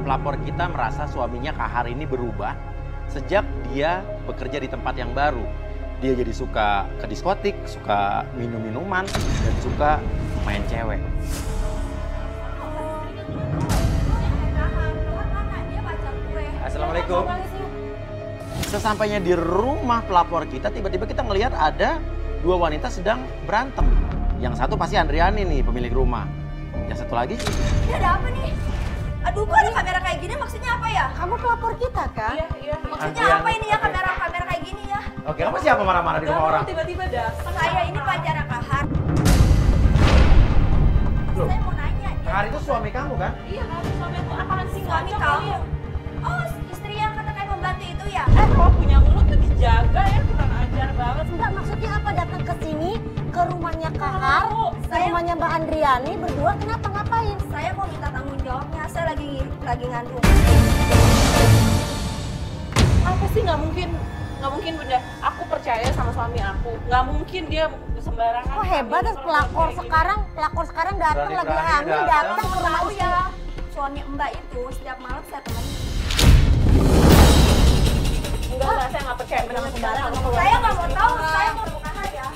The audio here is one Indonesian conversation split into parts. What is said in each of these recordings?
pelapor kita merasa suaminya Kahar ini berubah sejak dia bekerja di tempat yang baru. Dia jadi suka ke diskotik, suka minum-minuman, dan suka main cewek. Assalamualaikum. Sesampainya di rumah pelapor kita, tiba-tiba kita ngelihat ada dua wanita sedang berantem. Yang satu pasti Andriani nih, pemilik rumah. Yang satu lagi? Ini ada apa nih? Aduh, kok ada kamera kayak gini? Maksudnya apa ya? Kamu pelapor kita kan? Iya. Maksudnya apa ini ya, kamera kayak gini ya? Oke, kamu siapa marah-marah di rumah orang? Tiba-tiba datang. Saya ini pacarnya Kahar. Saya mau nanya. Kahar itu suami kamu kan? Iya, suami aku apaan sih? Suami kamu? Oh, istri yang kata kayak pembantu itu ya? Kalau punya mulut tuh dijaga ya, kurang ajar banget. Enggak, maksudnya apa datang ke sini, ke rumahnya Kahar, ke rumahnya Mbak Andriani, berdua kenapa ngapain? Saya mau minta tanggung jawabnya, saya lagi ngandung. Apa sih nggak mungkin bunda. Aku percaya sama suami aku. Nggak mungkin dia sembarangan. Oh hebat, pelakor sekarang datang lagi hamil, datang ke rumah Tahu istri. ya, suami Mbak itu setiap malam saya temenin. Enggak, saya nggak percaya benar sembarangan. Saya nggak mau tahu, saya mau ke Kahar ya.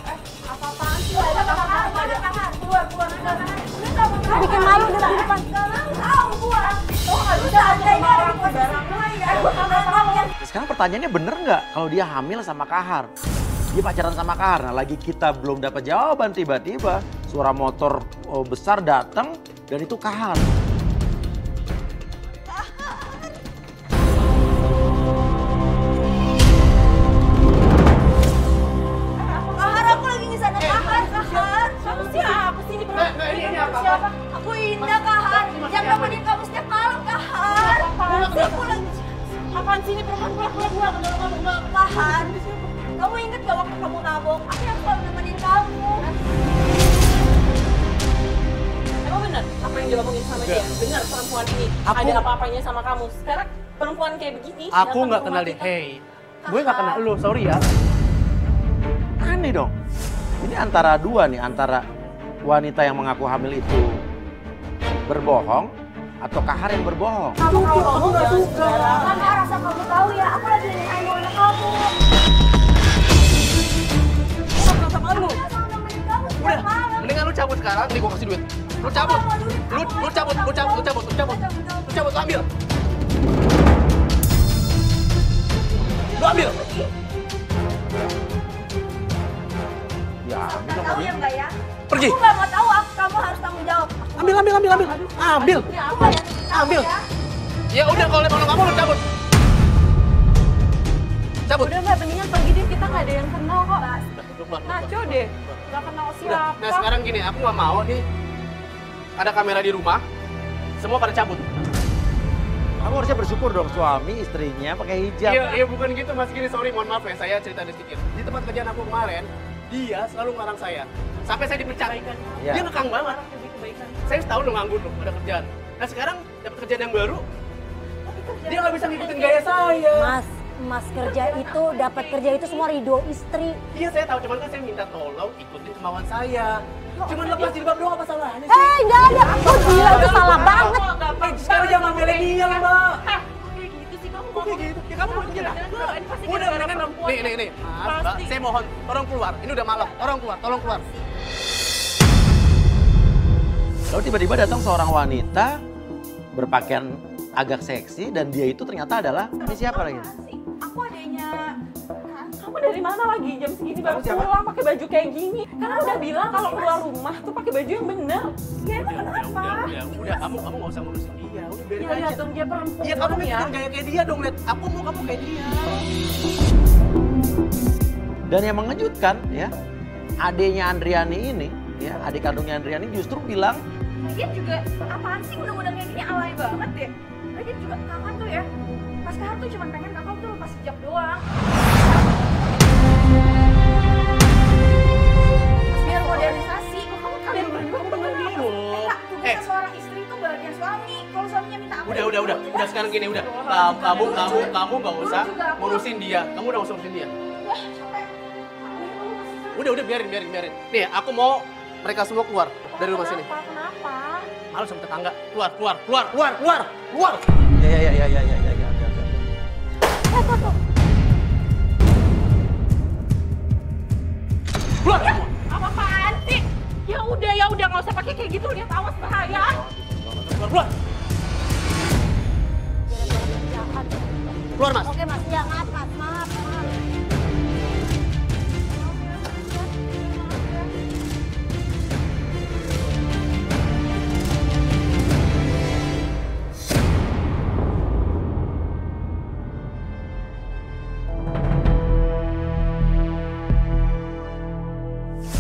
Apa-apaan sih? Ada Kahar, ada Kahar. Keluar, ada Kahar. Udah nggak mau tahu. Bikin malu di depan. Nggak mau tahu gua. Oh, nggak bisa ada ini ada di posisi gua ya. Sekarang pertanyaannya bener nggak kalau dia hamil sama Kahar? Dia pacaran sama Kahar. Nah, lagi kita belum dapat jawaban, tiba-tiba suara motor besar datang dan itu Kahar. Kahar, aku lagi di sana. Kahar. Kamu siapa sih ini perempuan? Ini apa? Siapa? Aku Indah, Kahar. Yang nemenin kamu setiap malam, Kahar. Aku lagi Apaan sih ini perempuan? Pulang. Kahar. Kamu ingat gak waktu kamu nabok? Aku yang selalu nemenin kamu. Emang benar apa yang diomongin sama dia? Benar perempuan ini ada apa-apanya sama kamu. Sekarang perempuan kayak begini. Aku datang nggak ke kenal rumah deh. kita. Hey, gue nggak kenal lu. Sorry ya. Aneh dong. Ini antara dua nih, antara wanita yang mengaku hamil itu berbohong atau Kahar yang berbohong. Kamu nggak suka. Kahar, rasa kamu tahu ya, aku lagi nemenin anak kamu. Sama lu. Aku selalu nemenin kamu Udah, setiap malam. mendingan lu cabut sekarang. Nih gue kasih duit. Lu cabut. Lu cabut. Lu ambil. Lu ambil. Ya, ambil dong Tahu dia. ya Mbak ya? Pergi. Aku nggak mau tahu, kamu harus tanggung jawab. Ambil. Aku nggak yakin kamu Ambil. ya. Ya udah kalau emang kamu lu cabut. Cabut. Udah nggak, mendingan pergi deh, kita nggak ada yang kenal kok. Lu keluar. Ngaco deh, nggak kenal Udah. siapa. Nah sekarang gini, aku nggak mau nih. Ada kamera di rumah. Semua pada cabut. Kamu harusnya bersyukur dong suami istrinya pakai hijab. Iya bukan gitu Mas Gini, sorry mohon maaf ya, saya cerita sedikit. Di tempat kerjaan aku kemarin, dia selalu ngelarang saya. Sampai saya dipecat. Iya. Dia ngekang banget. Saya setahun udah nganggur loh, ada kerjaan. Nah sekarang dapat kerjaan yang baru, dia nggak bisa ngikutin gaya saya. Mas kerja itu, dapat kerja itu semua ridho istri. Iya saya tahu, cuman kan saya minta tolong ikutin kemauan saya. Cuman lepas jilbab doang apa salahnya sih? Hei, nggak ada. Aku gila, itu salah banget. Sekarang zaman milenial mbak. Kayak gitu sih kamu Kok kayak gitu? Ya kamu mau kerja dah? Ini pasti Udah gara-gara mendingan perempuan. nih. Mas, mbak, Pasti. saya mohon, tolong keluar. Ini udah malam, tolong keluar. Lalu tiba-tiba datang seorang wanita berpakaian agak seksi dan dia itu ternyata adalah ini siapa lagi? Aku adanya. Kamu dari mana lagi jam segini baru pulang pakai baju kayak gini? Karena udah bilang kalau keluar rumah tuh pakai baju yang bener. Ya emang kenapa? Udah, kamu nggak usah ngurusin dia. Udah biarin Ya aja. lihat dong dia perempuan Iya kamu ya. ngikutin gaya kayak dia dong, lihat. Aku mau kamu kayak dia. Dan yang mengejutkan ya, adiknya Andriani ini, ya adik kandungnya Andriani justru bilang, Lagian juga apaan sih undang-undang kayak gini alay banget deh. Lagian juga kakak tuh ya, pas Kahar tuh cuma pengen kakak tuh lepas hijab doang. Biar modernisasi, kok kamu kalian berdua Bener dong. Kak, tugasnya seorang istri itu bagian suami. Kalau suaminya minta apa? Udah sekarang gini udah. Kamu nggak usah ngurusin dia. Kamu udah usah ngurusin dia. Udah biarin. Nih, aku mau mereka semua keluar dari rumah sini. Kenapa? Malu sama tetangga. Keluar. Ya. Keluar! Apa-apaan sih? Ya udah nggak usah pakai kayak gitu, lihat awas bahaya. Keluar! Keluar, Mas. Oke Mas, ya maaf.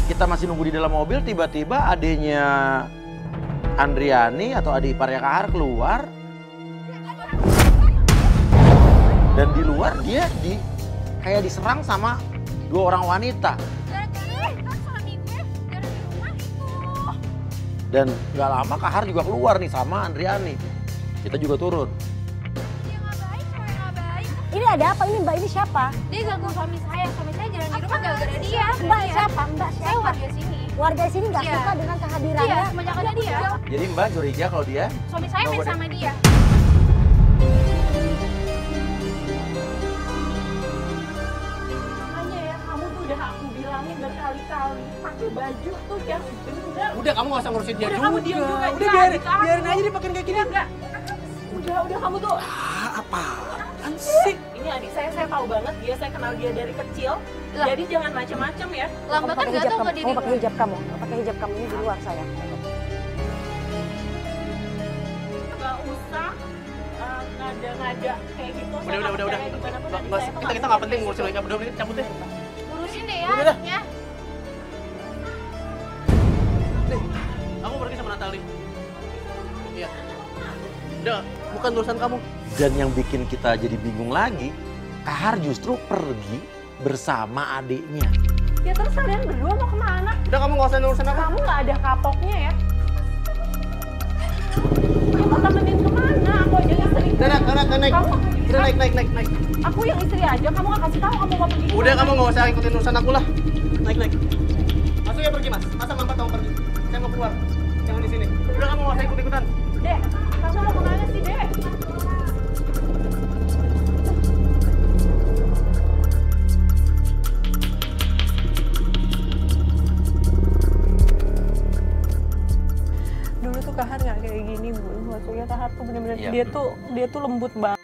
Kita masih nunggu di dalam mobil, tiba-tiba adiknya Andriani atau adik iparnya Kahar keluar. Dan di luar dia kayak diserang sama 2 orang wanita. Dan nggak lama Kahar juga keluar nih sama Andriani. Kita juga turun. Ini ada apa ini Mbak? Ini siapa? Dia ganggu suami saya jalan di rumah gara-gara dia. Mbak siapa? Saya warga sini. Warga sini nggak Iya. suka dengan kehadirannya. Iya, semenjak ada dia. Jadi Mbak curiga kalau dia Suami saya main sama dia. Makanya ya, kamu tuh udah aku bilangin berkali-kali, pakai baju tuh yang bener. Udah, kamu nggak usah ngurusin dia Udah, juga. kamu diam juga, Udah, dia biarin adik aku. aja dia pakai kayak gini. Enggak. Udah kamu tuh. Apaan sih? Ini adik saya tahu banget dia, saya kenal dia dari kecil. Lah. Jadi jangan macem-macem ya. Lambat kan Pakai jatuh hijab ke diri kamu pakai gue. hijab kamu. Pakai hijab kamu ini di luar saya. Gak usah ngada-ngada kayak gitu. Saya Udah. nggak percaya gimana pun adik saya tuh Kita nggak penting ngurusin mereka berdua, ini cabut deh. Urusin deh ya Udah. adiknya. Nih, kamu pergi sama Natali. Iya. Udah, bukan urusan kamu. dan yang bikin kita jadi bingung lagi, Kahar justru pergi bersama adiknya. Ya terus kalian berdua mau kemana? Udah, kamu nggak usah urusan aku. Kamu nggak ada kapoknya ya? Ya mau temenin kemana? Aku aja yang istri. Udah, naik. Kamu, Udah, naik. aku yang istri aja, kamu nggak kasih tahu kamu mau pergi kemana. Udah, kamu nggak usah ikutin urusan aku lah. Naik. Masuk ya, pergi mas. Masa mama kamu pergi? Saya mau keluar. Jangan di sini. Udah, kamu nggak usah ikut-ikutan. Dek, kamu mau kemana sih, Dek? Dulu tuh Kahar nggak kayak gini, Bu. Maksudnya Kahar tuh bener-bener, Iya. dia tuh lembut banget.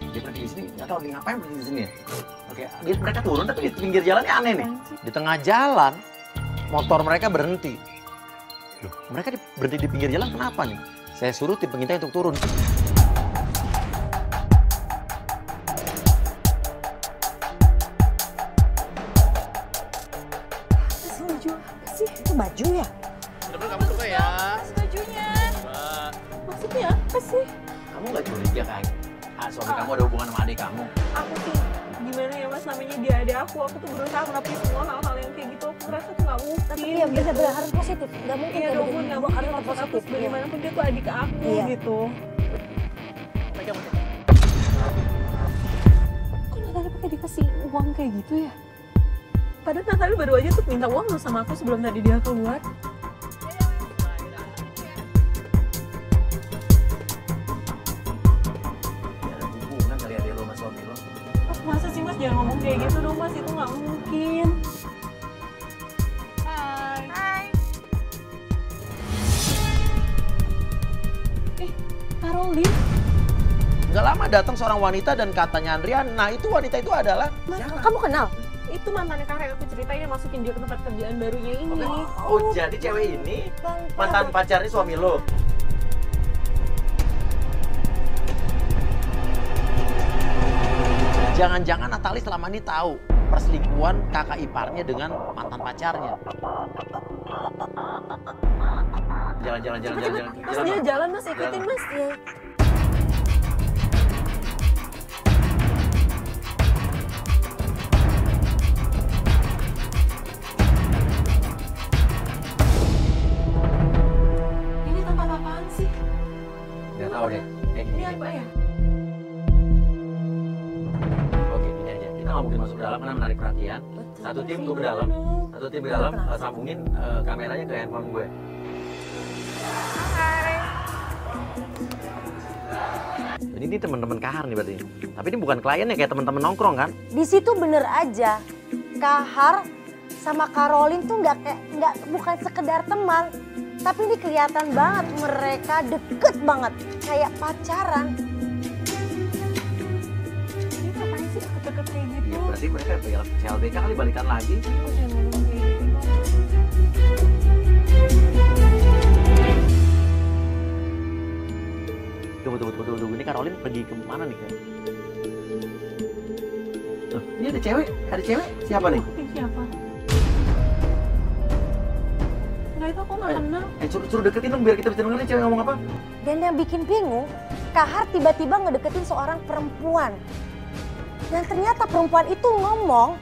Dia pergi di sini, nggak tahu dia ngapain pergi di sini ya. Oke, mereka turun tapi di pinggir jalannya aneh nih. Di tengah jalan, motor mereka berhenti. Loh, mereka berhenti di pinggir jalan kenapa nih? Saya suruh tim pengintai untuk turun. Itu baju ya? Mudah-mudahan kamu suka ya. Bajunya. Mbak. Maksudnya apa sih? Kamu nggak curiga kan? Suami kamu ada hubungan sama adik kamu. Aku tuh gimana ya Mas, namanya dia ada aku tuh berusaha menepis semua hal-hal yang kayak gitu. Aku rasa tuh nggak mungkin. Tapi ya benar-benar harus positif. Nggak mungkin Iya kayak dong, begini. nggak Bu, mungkin. harus Maksud aku positif. Iya. bagaimanapun dia tuh adik aku Iya. gitu. Pegang, Mas. Kok Natali pakai dikasih uang kayak gitu ya? Padahal Natali baru aja tuh minta uang loh sama aku sebelum tadi dia keluar. Ya, ada hubungan kali ada lo sama suami lo. Masa sih Mas, jangan ngomong kayak gitu dong Mas, itu nggak mungkin. Hai. Caroline, Nggak lama datang seorang wanita dan katanya Andrian. Nah itu wanita itu adalah Kamu kenal? itu mantannya Kahar yang aku ceritain yang masukin dia ke tempat kerjaan barunya ini. Oh, jadi cewek ini mantan pacarnya suami lo. Jangan-jangan Natali selama ini tahu perselingkuhan kakak iparnya dengan mantan pacarnya. Jalan. Mas dia jalan mas, ikutin mas. Iya. Ini tempat apaan sih? Nggak tahu deh. Ini apa ya? Oke, ini aja. Kita nggak mungkin masuk ke dalam karena menarik perhatian. Satu tim tuh ke dalam, sambungin kameranya ke handphone gue. Jadi ini teman-teman Kahar nih berarti. Tapi ini bukan kliennya, kayak teman-teman nongkrong kan? Di situ bener aja, Kahar sama Karolin tuh bukan sekedar teman, tapi ini kelihatan banget mereka deket banget, kayak pacaran. Ini ngapain sih deket-deket kayak gitu? Iya, berarti mereka CLBK kali balikan lagi. Tunggu. Ini Karolin pergi ke mana nih? Tuh, ini ada cewek. Siapa nih? Siapa? Nggak, itu aku nggak kenal. Suruh deketin dong biar kita bisa dengerin cewek ngomong apa. Dan yang bikin bingung, Kahar tiba-tiba ngedeketin seorang perempuan. Dan ternyata perempuan itu ngomong,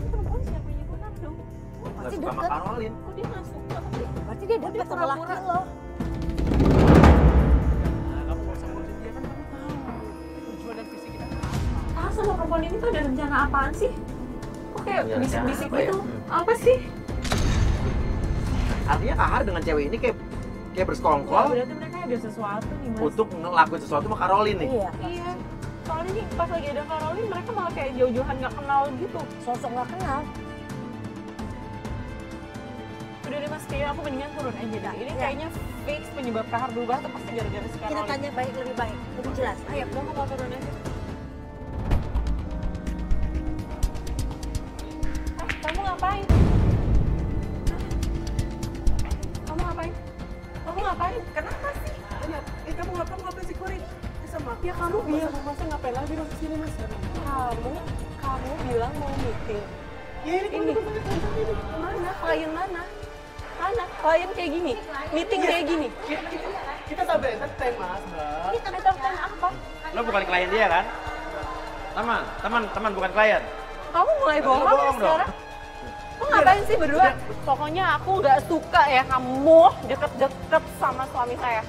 Perempuan siapa yang kenal dong? Nggak suka sama Karolin. Kok dia nggak suka? berarti dia deket sama laki pura-pura. lo. Kamu gak usah ngurusin dia kan kamu tahu tujuan dan visi kita apa. Ah, sama perempuan ini tuh ada rencana apaan sih? Kok kayak Iya, bisik-bisik rencana apa ya? gitu? Apa sih? Artinya Kahar dengan cewek ini kayak Oh, bersekongkol berarti mereka ada sesuatu nih mas. untuk ngelakuin sesuatu sama Karolin nih. Iya, Iya. Soalnya nih pas lagi ada Karolin mereka malah kayak jauh-jauhan nggak kenal gitu. sosok nggak kenal. Udah deh mas, kayaknya aku mendingan turun aja dah. Ini Iya. kayaknya fix penyebab Kahar berubah tuh pasti gara-gara si Kita Karolin. tanya lebih baik, lebih jelas. Ayo, udah aku mau turun aja. Kamu ngapain? Kamu ngapain? Kamu ngapain? Kenapa sih? Kamu ngapain sih Korin? Sama Ya kamu bilang, masa ngapain lagi dong kesini mas? Kamu bilang mau meeting. ya Ini mana? Klien mana? Mana? Klien kayak gini? Meeting kayak gini? kita sampai entertain mas, Mbak. Kita entertain apa? Lo bukan klien dia kan? Teman bukan klien. Kamu mulai Berarti lo bohong ya bohong dong. sekarang? Lo ngapain sih berdua? Pokoknya aku nggak suka ya kamu deket-deket sama suami saya.